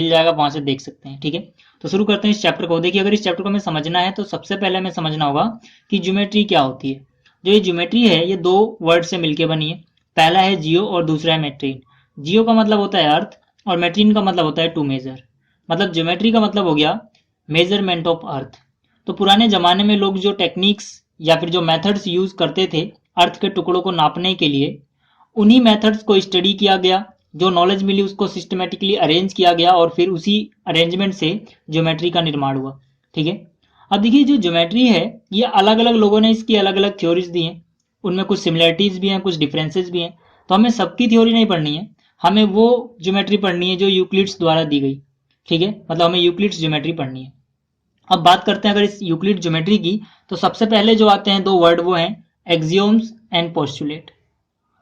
मिल जाएगा, वहां से देख सकते हैं। ठीक है, तो शुरू करते हैं इस चैप्टर को। देखिए, अगर इस चैप्टर को हमें समझना है तो सबसे पहले हमें समझना होगा कि ज्योमेट्री क्या होती है। जो ये ज्योमेट्री है ये दो वर्ड से मिलकर बनी है। पहला है जियो और दूसरा है मेट्रीन। जियो का मतलब होता है अर्थ और मेट्रीन का मतलब होता है टू मेजर। मतलब ज्योमेट्री का मतलब हो गया मेजरमेंट ऑफ अर्थ। तो पुराने जमाने में लोग जो टेक्निक्स या फिर जो मेथड्स यूज करते थे अर्थ के टुकड़ों को नापने के लिए, उन्हीं मेथड्स को स्टडी किया गया, जो नॉलेज मिली उसको सिस्टमेटिकली अरेंज किया गया और फिर उसी अरेंजमेंट से ज्योमेट्री का निर्माण हुआ। ठीक है, अब देखिए जो ज्योमेट्री है ये अलग अलग लोगों ने इसकी अलग अलग थ्योरीज दी हैं। उनमें कुछ सिमिलरिटीज भी हैं, कुछ डिफरेंसेस भी हैं। तो हमें सबकी थ्योरी नहीं पढ़नी है, हमें वो ज्योमेट्री पढ़नी है जो यूक्लिड्स द्वारा दी गई। ठीक है, मतलब हमें यूक्लिड्स ज्योमेट्री पढ़नी है। अब बात करते हैं अगर इस यूक्लिड ज्योमेट्री की, तो सबसे पहले जो आते हैं दो वर्ड वो हैं एक्सियोम्स एंड पोस्टुलेट।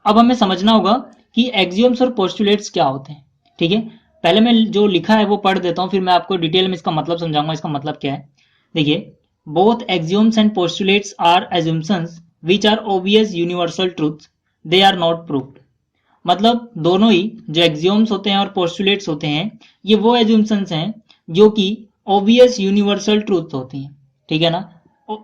अब हमें समझना होगा कि एक्सियोम्स और पोस्टुलेट्स क्या होते हैं। ठीक है, पहले मैं जो लिखा है वो पढ़ देता हूँ, फिर मैं आपको डिटेल में इसका मतलब समझाऊंगा इसका मतलब क्या है। देखिए, both axioms and postulates are assumptions which are obvious universal truths, they are not proved. मतलब दोनों ही जो एक्सियोम्स होते हैं और पोस्टुलेट्स होते हैं ये वो एज्यूम्पशंस हैं जो कि ऑब्वियस यूनिवर्सल ट्रूथ होती हैं। ठीक है ना,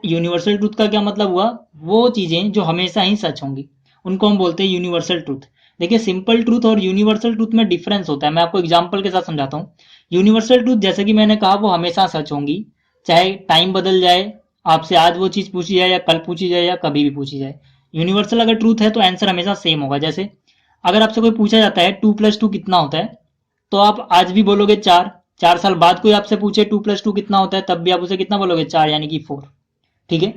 यूनिवर्सल ट्रूथ का क्या मतलब हुआ, वो चीजें जो हमेशा ही सच होंगी उनको हम बोलते हैं यूनिवर्सल ट्रूथ। देखिए, सिंपल ट्रूथ और यूनिवर्सल ट्रूथ में डिफरेंस होता है। मैं आपको एग्जांपल के साथ समझाता हूँ। यूनिवर्सल ट्रूथ जैसे कि मैंने कहा वो हमेशा सच होंगी, चाहे टाइम बदल जाए, आपसे आज वो चीज पूछी जाए या कल पूछी जाए या कभी भी पूछी जाए। यूनिवर्सल अगर ट्रूथ है तो आंसर हमेशा सेम होगा। जैसे अगर आपसे कोई पूछा जाता है 2+2 कितना होता है, तो आप आज भी बोलोगे 4। 4 साल बाद कोई आपसे पूछे 2+2 कितना होता है, तब भी आप उसे कितना बोलोगे, 4 यानी कि 4। ठीक है,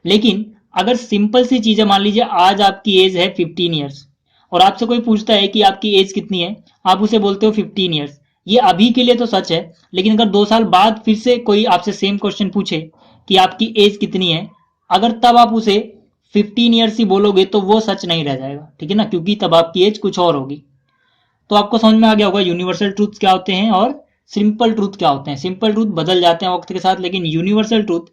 लेकिन अगर सिंपल सी चीज है, मान लीजिए आज आपकी एज है 15 ईयर्स और आपसे कोई पूछता है कि आपकी एज कितनी है, आप उसे बोलते हो 15 ईयर्स। ये अभी के लिए तो सच है, लेकिन अगर 2 साल बाद फिर से कोई आपसे सेम क्वेश्चन पूछे कि आपकी एज कितनी है, अगर तब आप उसे 15 ईयर्स ही बोलोगे तो वो सच नहीं रह जाएगा। ठीक है ना, क्योंकि तब आपकी एज कुछ और होगी। तो आपको समझ में आ गया होगा यूनिवर्सल ट्रूथ क्या होते हैं और सिंपल ट्रूथ क्या होते हैं। सिंपल ट्रूथ बदल जाते हैं वक्त के साथ, लेकिन यूनिवर्सल ट्रूथ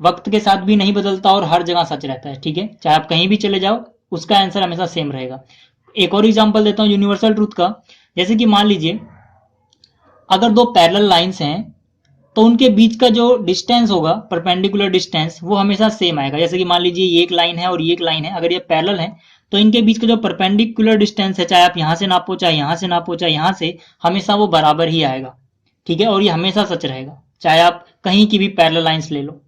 वक्त के साथ भी नहीं बदलता और हर जगह सच रहता है। ठीक है, चाहे आप कहीं भी चले जाओ उसका आंसर हमेशा सेम रहेगा। एक और एग्जांपल देता हूँ यूनिवर्सल ट्रूथ का। जैसे कि मान लीजिए अगर दो पैरेलल लाइंस हैं तो उनके बीच का जो डिस्टेंस होगा, परपेंडिकुलर डिस्टेंस, वो हमेशा सेम आएगा। जैसे कि मान लीजिए ये एक लाइन है और ये एक लाइन है, अगर ये पैरेलल है तो इनके बीच का जो परपेंडिकुलर डिस्टेंस है, चाहे आप यहां से नापो, चाहे यहां से नापो, चाहे यहां से, हमेशा वो बराबर ही आएगा। ठीक है, और ये हमेशा सच रहेगा, चाहे आप कहीं की भी पैरेलल लाइंस ले लो,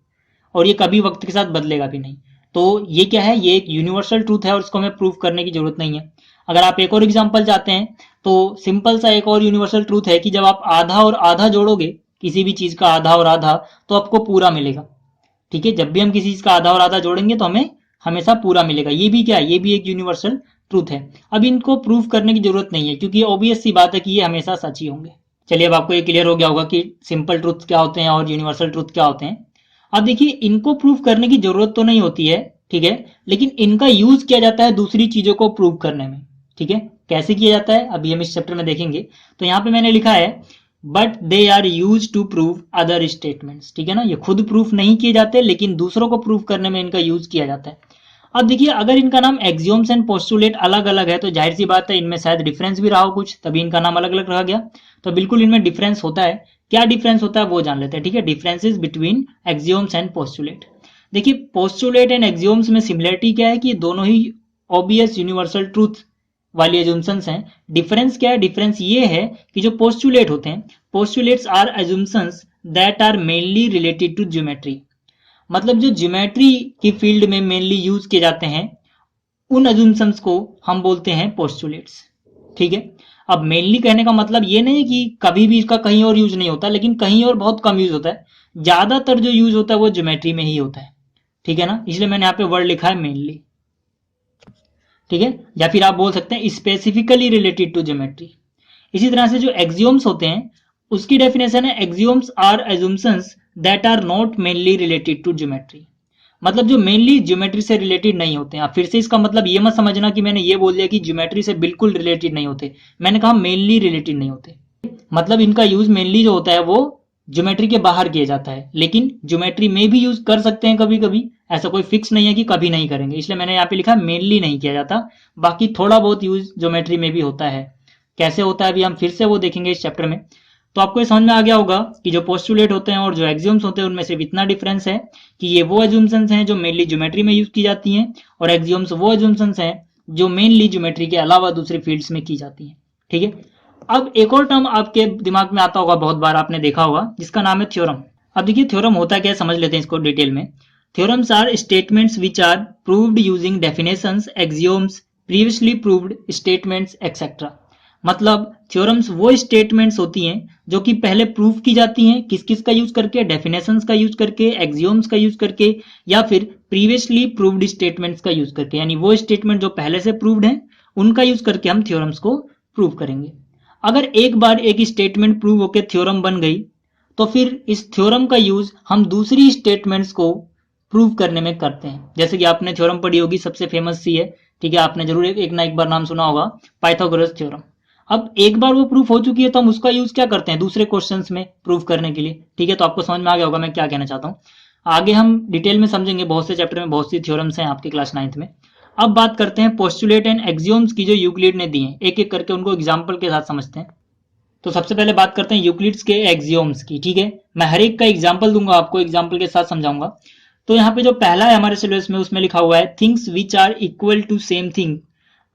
और ये कभी वक्त के साथ बदलेगा भी नहीं। तो ये क्या है, ये एक यूनिवर्सल ट्रूथ है और इसको हमें प्रूव करने की जरूरत नहीं है। अगर आप एक और एग्जांपल चाहते हैं तो सिंपल सा एक और यूनिवर्सल ट्रूथ है कि जब आप आधा और आधा जोड़ोगे, किसी भी चीज का आधा और आधा, तो आपको पूरा मिलेगा। ठीक है, जब भी हम किसी चीज का आधा और आधा जोड़ेंगे तो हमें हमेशा पूरा मिलेगा। ये भी क्या है, ये भी एक यूनिवर्सल ट्रूथ है। अब इनको प्रूव करने की जरूरत नहीं है क्योंकि ऑब्वियस सी बात है कि ये हमेशा सच ही होंगे। चलिए, अब आपको ये क्लियर हो गया होगा कि सिंपल ट्रूथ क्या होते हैं और यूनिवर्सल ट्रूथ क्या होते हैं। अब देखिए, इनको प्रूव करने की जरूरत तो नहीं होती है, ठीक है, लेकिन इनका यूज किया जाता है दूसरी चीजों को प्रूव करने में। ठीक है, कैसे किया जाता है अभी हम इस चैप्टर में देखेंगे। तो यहाँ पे मैंने लिखा है but they are use to prove other statements. ठीक है ना, ये खुद प्रूफ नहीं किए जाते लेकिन दूसरों को प्रूव करने में इनका यूज किया जाता है। अब देखिए, अगर इनका नाम एक्सियोम्स एंड पोस्टुलेट अलग अलग है तो जाहिर सी बात है इनमें शायद डिफरेंस भी रहा हो कुछ, तभी इनका नाम अलग अलग रह गया। तो बिल्कुल इनमें डिफरेंस होता है। क्या डिफरेंस होता है वो जान लेते हैं। ठीक है, डिफरेंसेस बिटवीन एक्सियोम्स एंड पोस्टुलेट। देखिए, पोस्टुलेट एंड एक्सियोम्स में सिमिलरिटी क्या है कि दोनों ही ऑब्वियस यूनिवर्सल ट्रूथ वाली एजुम्पशंस हैं। डिफरेंस क्या है, डिफरेंस ये है कि जो पोस्टुलेट होते हैं, postulates are assumptions that are mainly related to geometry. मतलब जो ज्योमेट्री की फील्ड में मेनली यूज किए जाते हैं उन एजुम्पशंस को हम बोलते हैं पोस्टुलेट्स। ठीक है, अब मेनली कहने का मतलब ये नहीं कि कभी भी इसका कहीं और यूज नहीं होता, लेकिन कहीं और बहुत कम यूज होता है। ज्यादातर जो यूज होता है वो ज्योमेट्री में ही होता है। ठीक है ना, इसलिए मैंने यहाँ पे वर्ड लिखा है मेनली। ठीक है, या फिर आप बोल सकते हैं स्पेसिफिकली रिलेटेड टू ज्योमेट्री। इसी तरह से जो एक्सियोम्स होते हैं उसकी डेफिनेशन है axioms are assumptions that are not mainly related to geometry. मतलब जो मेनली ज्योमेट्री से रिलेटेड नहीं होते हैं। फिर से इसका मतलब ये मत समझना कि मैंने ये बोल दिया कि ज्योमेट्री से बिल्कुल रिलेटेड नहीं होते, मैंने कहा मेनली रिलेटेड नहीं होते। मतलब इनका यूज मेनली जो होता है वो ज्योमेट्री के बाहर किया जाता है, लेकिन ज्योमेट्री में भी यूज कर सकते हैं कभी कभी, ऐसा कोई फिक्स नहीं है कि कभी नहीं करेंगे, इसलिए मैंने यहाँ पे लिखा मेनली नहीं किया जाता। बाकी थोड़ा बहुत यूज ज्योमेट्री में भी होता है। कैसे होता है अभी हम फिर से वो देखेंगे इस चैप्टर में। तो आपको ये समझ में आ गया होगा कि जो पोस्टुलेट होते हैं और जो एक्सियोम्स होते हैं उनमें सिर्फ इतना डिफरेंस है कि ये वो एज्यूम्शंस हैं जो मेनली ज्योमेट्री में यूज की जाती हैं और एक्सियोम्स वो एज्यूम्शंस हैं जो मेनली ज्योमेट्री के अलावा दूसरे फील्ड्स में की जाती हैं। ठीक है, अब एक और टर्म आपके दिमाग में आता होगा, बहुत बार आपने देखा होगा, जिसका नाम है थ्योरम। अब देखिए थ्योरम होता क्या है, समझ लेते हैं इसको डिटेल में। Theorems are statements which are proved using definitions, axioms, previously proved statements etcetera. मतलब थ्योरम्स वो स्टेटमेंट्स होती हैं जो कि पहले प्रूव की जाती हैं, किस किस का यूज करके, डेफिनेशंस का यूज करके, एक्सियोम्स का यूज करके, या फिर प्रीवियसली प्रूव्ड स्टेटमेंट्स का यूज करके। यानी वो स्टेटमेंट जो पहले से प्रूव्ड हैं उनका यूज करके हम थ्योरम्स को प्रूव करेंगे। अगर एक बार एक स्टेटमेंट प्रूव होकर थ्योरम बन गई तो फिर इस थ्योरम का यूज हम दूसरी स्टेटमेंट्स को प्रूव करने में करते हैं। जैसे कि आपने थ्योरम पढ़ी होगी, सबसे फेमस सी है, ठीक है, आपने जरूर एक ना एक बार नाम सुना होगा, पाइथागोरस थ्योरम। अब एक बार वो प्रूफ हो चुकी है तो हम उसका यूज क्या करते हैं दूसरे क्वेश्चंस में प्रूव करने के लिए। ठीक है, तो आपको समझ में आ गया होगा मैं क्या कहना चाहता हूँ। आगे हम डिटेल में समझेंगे, बहुत से चैप्टर में बहुत सी थ्योरम्स हैं आपकी क्लास 9th में। अब बात करते हैं पोस्टुलेट एंड एक्सियोम्स की जो यूक्लिड ने दी है, एक एक करके उनको एग्जाम्पल के साथ समझते हैं। तो सबसे पहले बात करते हैं यूक्लिड्स के एक्सियोम्स की। ठीक है, मैं हर एक का एग्जाम्पल दूंगा, आपको एग्जाम्पल के साथ समझाऊंगा। तो यहाँ पे जो पहला है हमारे सिलेबस में, उसमें लिखा हुआ है things which are equal to same thing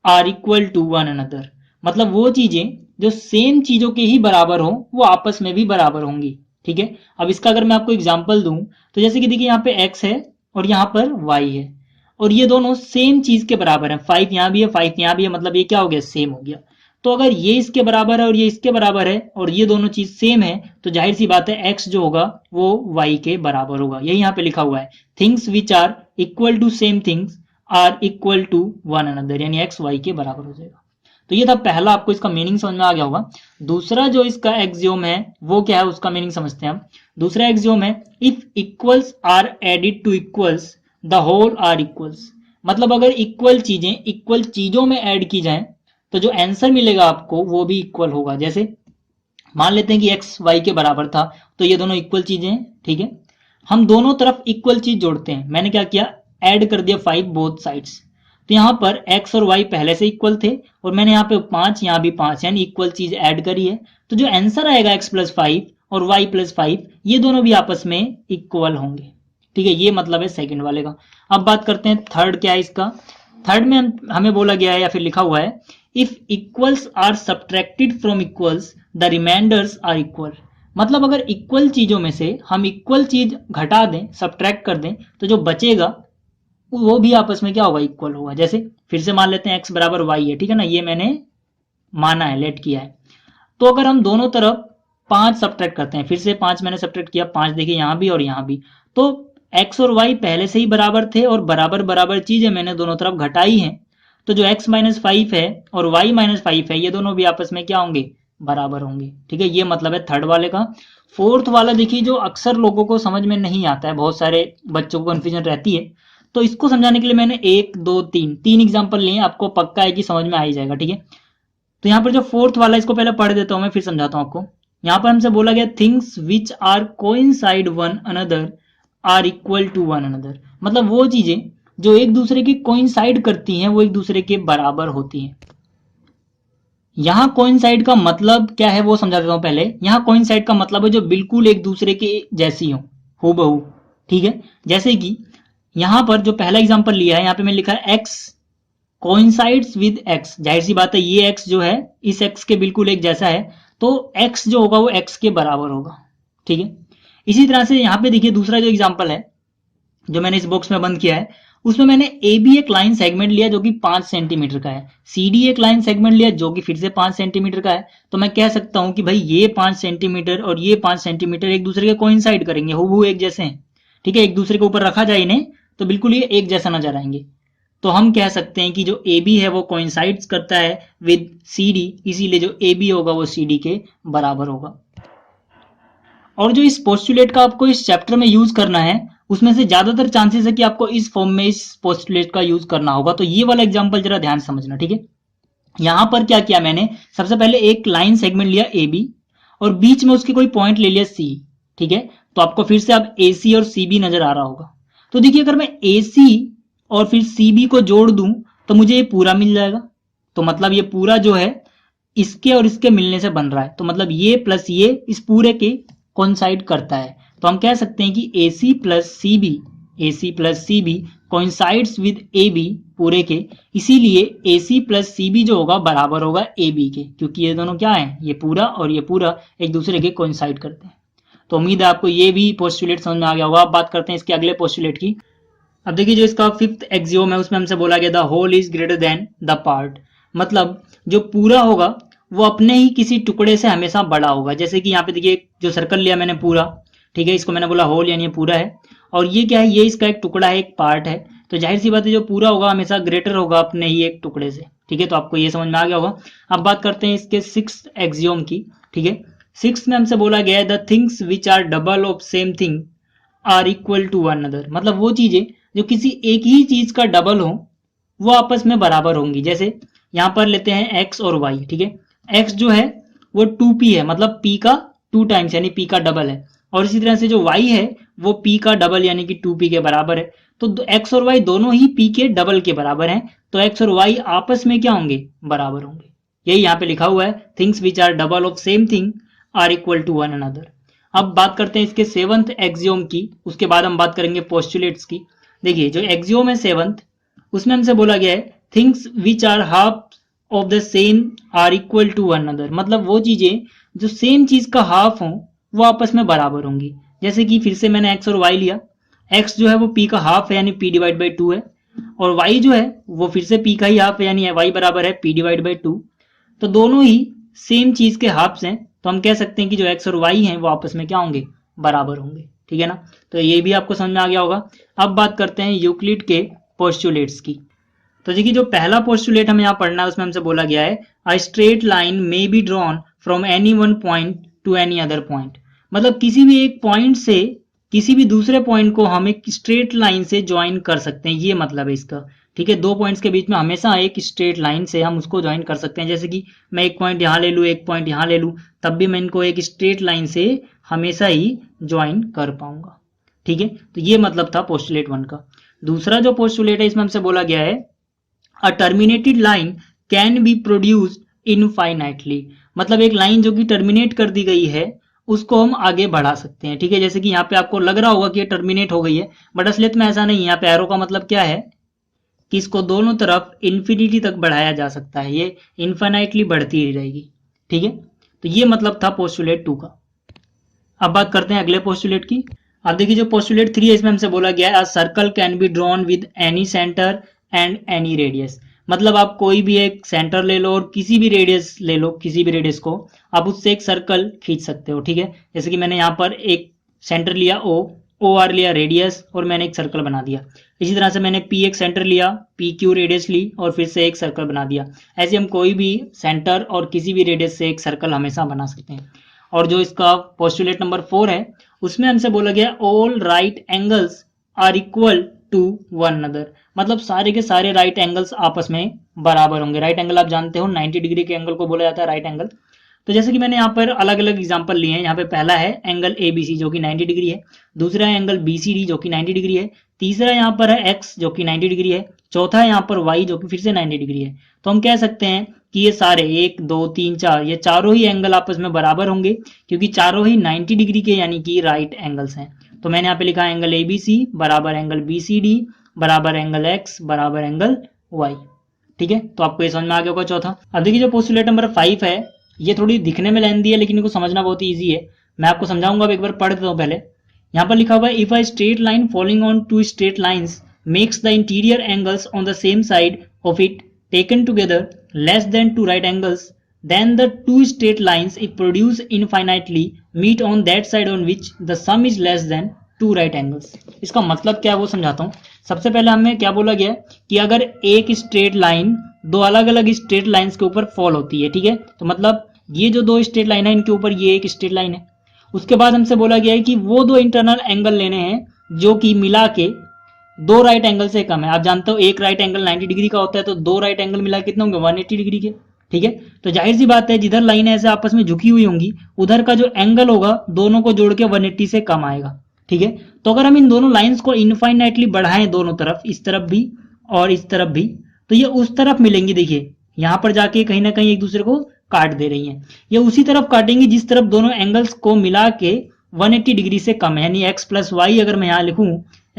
are equal to one another. मतलब वो चीजें जो सेम चीजों के ही बराबर हो वो आपस में भी बराबर होंगी। ठीक है, अब इसका अगर मैं आपको एग्जाम्पल दूं तो जैसे कि देखिए यहाँ पे x है और यहाँ पर y है और ये दोनों सेम चीज के बराबर है। 5 यहाँ भी है, 5 यहाँ भी है, मतलब ये क्या हो गया, सेम हो गया। तो अगर ये इसके बराबर है और ये इसके बराबर है और ये दोनों चीज सेम है तो जाहिर सी बात है x जो होगा वो y के बराबर होगा। यही यहाँ पे लिखा हुआ है, things which are equal to same things are equal to one another, यानी x y के बराबर हो जाएगा। तो ये था पहला, आपको इसका मीनिंग समझ में आ गया होगा। दूसरा जो इसका एक्सियोम है वो क्या है, उसका मीनिंग समझते हैं हम। दूसरा एक्सियोम है if equals are added to equals the whole are equals. मतलब अगर इक्वल चीजों में ऐड की जाए तो जो आंसर मिलेगा आपको वो भी इक्वल होगा। जैसे मान लेते हैं कि एक्स वाई के बराबर था तो ये दोनों इक्वल चीजें हैं। ठीक है, हम दोनों तरफ इक्वल चीज जोड़ते हैं। मैंने क्या किया, ऐड कर दिया 5 बोथ साइड्स। तो यहाँ पर x और y पहले से इक्वल थे और मैंने यहाँ पे 5, यहाँ भी 5, यानी इक्वल चीज ऐड करी है। तो जो आंसर आएगा x प्लस 5 और y प्लस 5 ये दोनों भी आपस में इक्वल होंगे। ठीक है, ये मतलब है सेकंड वाले का। अब बात करते हैं थर्ड, क्या है इसका। थर्ड में हमें बोला गया है या फिर लिखा हुआ है if equals are subtracted from equals the remainders are equal. मतलब अगर इक्वल चीजों में से हम इक्वल चीज घटा दें, सब्ट्रैक्ट कर दें, तो जो बचेगा वो भी आपस में क्या होगा, इक्वल होगा। जैसे फिर से मान लेते हैं x बराबर y है, ठीक है ना, ये मैंने माना है, लेट किया है। तो अगर हम दोनों तरफ 5 सब्ट्रैक्ट करते हैं, फिर से 5 मैंने सब्ट्रैक्ट किया, 5 देखिए यहाँ भी और यहाँ भी, तो x और y पहले से ही बराबर थे और बराबर बराबर चीजें मैंने दोनों तरफ घटाई हैं। तो जो x माइनस 5 है और y माइनस 5 है ये दोनों भी आपस में क्या होंगे, बराबर होंगे। ठीक है, ये मतलब है थर्ड वाले का। फोर्थ वाला देखिए जो अक्सर लोगों को समझ में नहीं आता है, बहुत सारे बच्चों को कंफ्यूजन रहती है, तो इसको समझाने के लिए मैंने 1 2 3 एग्जांपल लिए, आपको पक्का है कि समझ में आ ही जाएगा। ठीक है, तो यहाँ पर जो फोर्थ वाला इसको पहले पढ़ देता हूं मैं, फिर समझाता हूं आपको। यहाँ पर हमसे बोला गया things which are coincide one another are equal to one another. मतलब वो चीजें जो एक दूसरे की कोइंसाइड करती हैं वो एक दूसरे के बराबर होती हैं। यहाँ कोइंसाइड का मतलब क्या है वो समझा देता हूं पहले। यहाँ कोइंसाइड का मतलब है जो बिल्कुल एक दूसरे के जैसी हो, हूबहू। ठीक है, जैसे कि यहां पर जो पहला एग्जांपल लिया है, यहाँ पे मैंने लिखा है x कोइंसाइड्स विद x। जाहिर सी बात है ये x जो है इस x के बिल्कुल एक जैसा है, तो x जो होगा वो x के बराबर होगा। ठीक है, इसी तरह से यहाँ पे देखिए दूसरा जो एग्जांपल है जो मैंने इस बॉक्स में बंद किया है, उसमें मैंने ए बी एक लाइन सेगमेंट लिया जो कि 5 सेंटीमीटर का है, सी डी एक लाइन सेगमेंट लिया जो कि फिर से 5 सेंटीमीटर का है। तो मैं कह सकता हूं कि भाई ये 5 सेंटीमीटर और ये 5 सेंटीमीटर एक दूसरे के कोइंसाइड करेंगे, हूबहू एक जैसे हैं। ठीक है, एक दूसरे के ऊपर रखा जाए इन्हें तो बिल्कुल ये एक जैसा नजर आएंगे। तो हम कह सकते हैं कि जो ए बी है वो कोइंसाइड्स करता है विद सी डी, इसीलिए जो ए बी होगा वो सी डी के बराबर होगा। और जो इस पोस्टुलेट का आपको इस चैप्टर में यूज करना है उसमें से ज्यादातर चांसेस है कि आपको इस फॉर्म में इस पोस्टुलेट का यूज करना होगा। तो ये वाला एग्जांपल जरा ध्यान से समझना। ठीक है, यहां पर क्या किया मैंने, सबसे पहले एक लाइन सेगमेंट लिया ए बी और बीच में उसके कोई पॉइंट ले लिया सी। ठीक है, तो आपको फिर से अब ए सी और सी बी नजर आ रहा होगा। तो देखिए अगर मैं ए सी और फिर सी बी को जोड़ दूं तो मुझे ये पूरा मिल जाएगा। तो मतलब ये पूरा जो है इसके और इसके मिलने से बन रहा है, तो मतलब ये प्लस ये इस पूरे के कोइंसाइड करता है। तो हम कह सकते हैं कि AC plus C B coincides with AB पूरे के, इसीलिए AC प्लस CB जो होगा बराबर होगा AB के, क्योंकि ये दोनों क्या है, ये पूरा और ये पूरा एक दूसरे के कोइंसाइड करते हैं। तो उम्मीद है आपको ये भी पोस्टुलेट समझ में आ गया होगा। अब बात करते हैं इसके अगले पोस्टुलेट की। अब देखिए जो इसका फिफ्थ एक्सियोम है उसमें हमसे बोला गया the whole is greater than the part, मतलब जो पूरा होगा वो अपने ही किसी टुकड़े से हमेशा बड़ा होगा। जैसे कि यहाँ पे देखिए जो सर्कल लिया मैंने पूरा, ठीक है, इसको मैंने बोला होल यानी ये पूरा है, और ये क्या है, ये इसका एक टुकड़ा है, एक पार्ट है। तो जाहिर सी बात है जो पूरा होगा हमेशा ग्रेटर होगा अपने ही एक टुकड़े से, ठीक है। तो आपको ये समझ में आ गया होगा। अब बात करते हैं इसके सिक्स्थ एक्सियोम की, ठीक है। सिक्स्थ में हमसे बोला गया है the things which are double of same thing are equal to one other, मतलब वो चीजें जो किसी एक ही चीज का डबल हो वो आपस में बराबर होंगी। जैसे यहां पर लेते हैं x और y, ठीक है। x जो है वो 2p है, मतलब p का 2 टाइम्स यानी p का डबल है, और इसी तरह से जो y है वो p का डबल यानी कि 2p के बराबर है। तो x और y दोनों ही p के डबल के बराबर हैं, तो x और y आपस में क्या होंगे, बराबर होंगे। यही यहाँ पे लिखा हुआ है, things which are double of same thing are equal to one another. अब बात करते हैं इसके सेवंथ एक्सियोम की, उसके बाद हम बात करेंगे पोस्टुलेट्स की। देखिए जो एक्सियोम है सेवंथ, उसमें हमसे बोला गया है things which are half of the same are equal to one another, मतलब वो चीजें जो सेम चीज का हाफ हो वो आपस में बराबर होंगी। जैसे कि फिर से मैंने x और y लिया, x जो है वो p का हाफ है यानी p डिवाइड बाई 2 है, और y जो है वो फिर से p का ही हाफ है यानी y बराबर है p डिवाइड बाई 2। तो दोनों ही सेम चीज के हाफ्स हैं, तो हम कह सकते हैं कि जो x और y हैं वो आपस में क्या होंगे, बराबर होंगे, ठीक है ना। तो ये भी आपको समझ में आ गया होगा। अब बात करते हैं यूक्लिड के पोस्टुलेट्स की। तो देखिए जो पहला पोस्टुलेट हमें यहाँ पढ़ना है उसमें हमसे बोला गया है अ straight line may be drawn from any one point two any other point, मतलब किसी भी एक पॉइंट से किसी भी दूसरे पॉइंट को हम एक स्ट्रेट लाइन से ज्वाइन कर सकते हैं, ये मतलब है इसका, ठीक है। दो पॉइंट्स के बीच में हमेशा एक स्ट्रेट लाइन से हम उसको ज्वाइन कर सकते हैं। जैसे कि मैं एक पॉइंट यहाँ ले लूँ, एक पॉइंट यहाँ ले लूँ, तब भी मैं इनको एक स्ट्रेट लाइन से हमेशा ही ज्वाइन कर पाऊंगा, ठीक है। तो ये मतलब था पोस्टुलेट 1 का। दूसरा जो पोस्टुलेट है इसमें हमसे बोला गया है a terminated line can be produced infinitely, मतलब एक लाइन जो कि टर्मिनेट कर दी गई है उसको हम आगे बढ़ा सकते हैं, ठीक है। जैसे कि यहाँ पे आपको लग रहा होगा कि ये टर्मिनेट हो गई है, बट असलियत में ऐसा नहीं है। यहाँ पे एरो का मतलब क्या है कि इसको दोनों तरफ इन्फिनिटी तक बढ़ाया जा सकता है, ये इनफाइनाइटली बढ़ती ही रहेगी, ठीक है। तो ये मतलब था पोस्टुलेट 2 का। अब बात करते हैं अगले पोस्टुलेट की। अब देखिए जो पोस्टुलेट 3 है इसमें हमसे बोला गया है a circle can be drawn with any centre and any radius, मतलब आप कोई भी एक सेंटर ले लो और किसी भी रेडियस ले लो, किसी भी रेडियस को आप उससे एक सर्कल खींच सकते हो, ठीक है। जैसे कि मैंने यहाँ पर एक सेंटर लिया ओ आर लिया रेडियस, और मैंने एक सर्कल बना दिया। इसी तरह से मैंने पी एक सेंटर लिया, पी क्यू रेडियस ली, और फिर से एक सर्कल बना दिया। ऐसे हम कोई भी सेंटर और किसी भी रेडियस से एक सर्कल हमेशा बना सकते हैं। और जो इसका पोस्टुलेट नंबर 4 है उसमें हमसे बोला गया all right angles are equal to one another, मतलब सारे के सारे राइट एंगल्स आपस में बराबर होंगे। राइट एंगल आप जानते हो 90 डिग्री के एंगल को बोला जाता है राइट एंगल। तो जैसे कि मैंने यहाँ पर अलग अलग एग्जांपल लिए हैं। यहाँ पे पहला है एंगल ABC जो कि 90 डिग्री है, दूसरा है एंगल BCD जो कि 90 डिग्री है, तीसरा यहाँ पर है X जो कि 90 डिग्री है, चौथा है यहाँ पर Y जो कि फिर से 90 डिग्री है। तो हम कह सकते हैं कि ये सारे 1 2 3 4 ये चारों ही एंगल आपस में बराबर होंगे, क्योंकि चारों ही 90 डिग्री के यानी कि राइट एंगल्स हैं। तो मैंने यहाँ पे लिखा है एंगल ABC बराबर एंगल BCD बराबर एंगल X बराबर एंगल Y, ठीक है। तो आपको ये समझ में आ गया होगा चौथा। अब देखिए जो पोस्टुलेट नंबर 5 है ये थोड़ी दिखने में लेंथी है लेकिन इनको समझना बहुत ईजी है। मैं आपको समझाऊंगा, अब एक बार पढ़ देता हूँ पहले। यहाँ पर लिखा हुआ है if a straight line following on two straight lines makes the interior angles on the same side of it taken together less than two right angles then the two straight lines if produced infinitely meet on that side on which the sum is less than two right angles। इसका मतलब क्या है वो समझाता हूँ। सबसे पहले हमें क्या बोला गया है कि अगर एक स्ट्रेट लाइन दो अलग अलग स्ट्रेट लाइंस के ऊपर फॉल होती है, ठीक है, तो मतलब ये जो दो स्ट्रेट लाइन है इनके ऊपर ये एक स्ट्रेट लाइन है। उसके बाद हमसे बोला गया है कि वो दो इंटरनल एंगल लेने हैं जो कि मिला के दो राइट एंगल से कम है। आप जानते हो एक राइट एंगल 90 डिग्री का होता है, तो दो राइट एंगल मिला कितने होंगे 180 डिग्री के, ठीक है। तो जाहिर सी बात है जिधर लाइन ऐसे आपस में झुकी हुई होंगी उधर का जो एंगल होगा दोनों को जोड़ के 180 से कम आएगा, ठीक है। तो अगर हम इन दोनों लाइंस को इनफाइनाइटली बढ़ाएं दोनों तरफ, इस तरफ भी और इस तरफ भी, तो ये उस तरफ मिलेंगी। देखिए यहां पर जाके कहीं ना कहीं एक दूसरे को काट दे रही हैं। ये उसी तरफ काटेंगी जिस तरफ दोनों एंगल्स को मिला के 180 डिग्री से कम है, यानी x प्लस वाई अगर मैं यहाँ लिखूं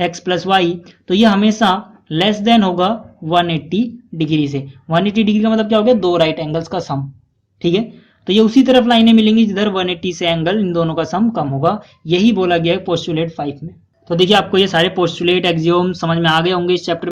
x प्लस वाई तो ये हमेशा लेस देन होगा 180 डिग्री से। 180 डिग्री का मतलब क्या हो गया, दो राइट एंगल्स का सम, ठीक है। तो ये उसी तरफ लाइनें मिलेंगी जिधर 180 से एंगल इन दोनों का सम कम होगा, यही बोला गया है पोस्टुलेट 5 में। तो देखिए आपको ये सारे पोस्टुलेट एक्सियोम समझ में आ गए होंगे इस चैप्टर